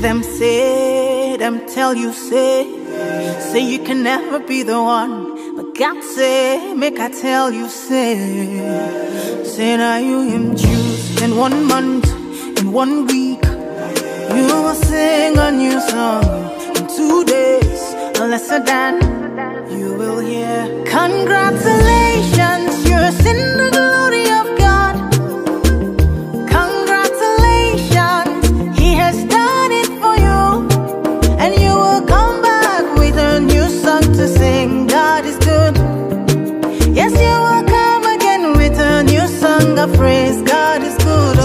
Them tell you say you can never be the one. But God say, make I tell you, say now you him choose. In 1 month, in 1 week, you will sing a new song. In 2 days, a lesser than you will hear. Congratulations, you're in the glory of God. Congratulations, He has done it for you. And you will come back with a new song to sing. God is good. Yes, you will come again with a new song of praise. God is good. Oh.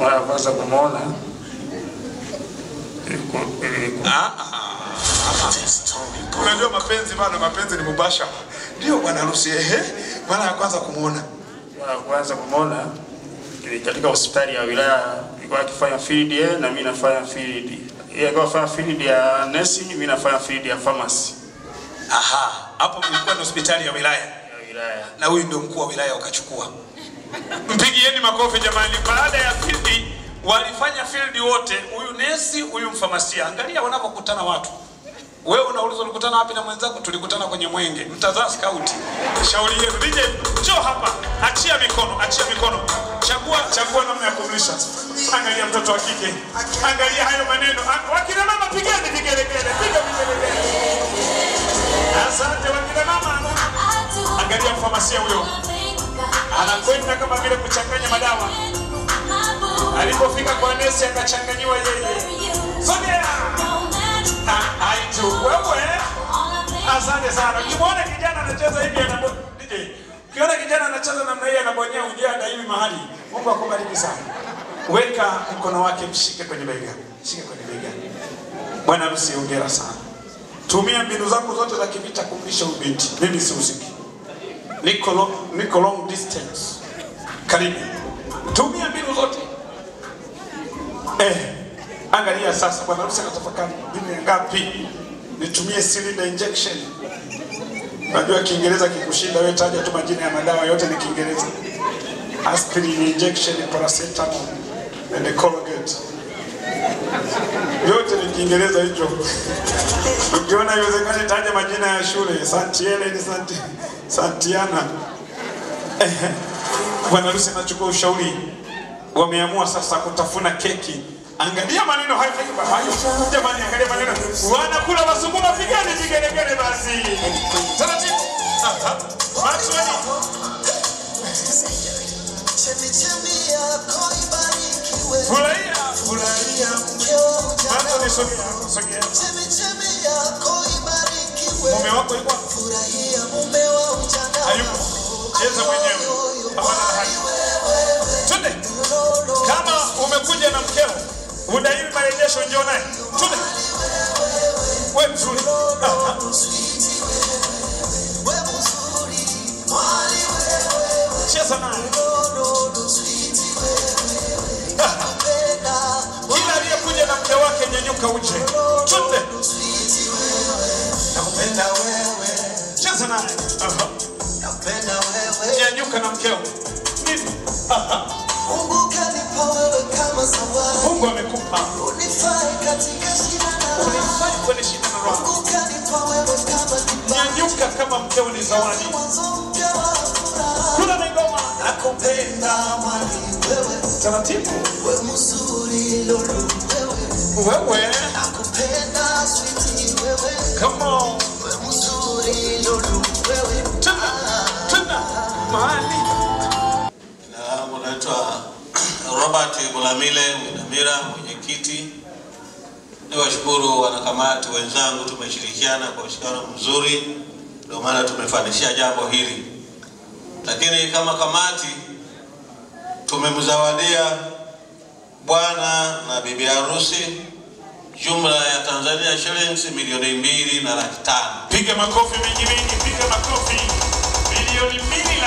Unaweza kumwona Unajua mapenzi bana, mapenzi ni mubashara. Ndio bwana harusi mara ya kwanza kumuona. Katika hospitali ya wilaya, alikuwa akifanya field na mimi nafanya field. Yeye alikuwa anafanya field ya nursing, mimi nafanya field ya pharmacy. Aha, hapo mlikuwa ni hospitali ya wilaya. Na huyu ndio mkuu wa wilaya ukachukua. Mpigieni makofi jamani. Baada ya field walifanya field wote, huyu nesi, huyu mfamasia. Angalia wanapokutana watu. Wewe unauliza ulikutana wapi na mwenzako? Tulikutana kwenye Mwenge. Mtazaa scout. Shauri yenu. DJ, njoo hapa. Achia mikono, achia mikono. Chagua namna ya kumlisha. Angalia mtoto wa kike. Angalia hayo maneno. Wakina mama pigeni vigelegele. Piga vigelegele. Asante wakina mama. Angalia mfamasia huyo. Anakwenda kama vile kuchanganya madawa. Alipofika kwa nesi akachanganyiwa yeye. Sogea. Aitu wewe. Asante sana. Ukiona kijana anacheza hivi DJ. Ukiona kijana anacheza namna hii anabonyea ujada hivi mahali. Mungu akubariki sana. Weka mkono wake mshike kwenye bega. Shike kwenye bega. Bwana harusi hongera sana. Tumia mbinu zako zote za kivita kumlisha ubinti. Mimi sihusiki. Niko long distance. Karibu. Tumia mbinu zote. Angalia sasa bwana harusi anatafakari mimi ngapi nitumie cylinder injection. Unajua Kiingereza kikushinda wewe taja tu majina ya madawa yote ni Kiingereza. Aspirin injection, paracetamol and Colgate. Yote ni Kiingereza hicho. Ukiona iwezekane taja majina ya shule, Santiele ni Santiana. Bwana harusi anachukua ushauri. Wameamua sasa kutafuna keki. Angalia maneno hayo jamani, angalia maneno. Wanakula wasukuma, pigani vigelegele basi. Taratibu. Maxwell. Furahia. Mwanzo ni sogea. Mume wako yuko? Hayupo. Cheza mwenyewe. Hapana hayo. Twende. Kama umekuja na mkeo, udaiwi marejesho, njoo naye. Twende. Wewe mzuri. Cheza naye. Kila aliyekuja na mke wake nyanyuka uje. Twende. Nakupenda wewe. Cheza naye. Nakupenda wewe. Nyanyuka na mkeo. Nini? Mungu kanipa wewe kama zawadi. Mungu amekupa. Unifai katika shida na raha. Unifai kwenye shida na raha. Mungu kanipa wewe kama zawadi. Nyanyuka kama mkeo ni zawadi. Kuna ngoma. Nakupenda mwali wewe. Taratibu. Wewe mzuri lolo wewe. Wewe. Nakupenda sweetie wewe. Come on. Wewe mzuri lolo wewe. Tuna. Mahali. Naitwa Robert Mulamile Mwinamira, mwenyekiti. Niwashukuru wanakamati wenzangu, tumeshirikiana kwa ushirikiano mzuri, ndio maana tumefanikisha jambo hili. Lakini kama kamati tumemzawadia bwana na bibi harusi jumla ya Tanzania shillings milioni 2.5 laki. Piga makofi mengi, piga makofi. Milioni 2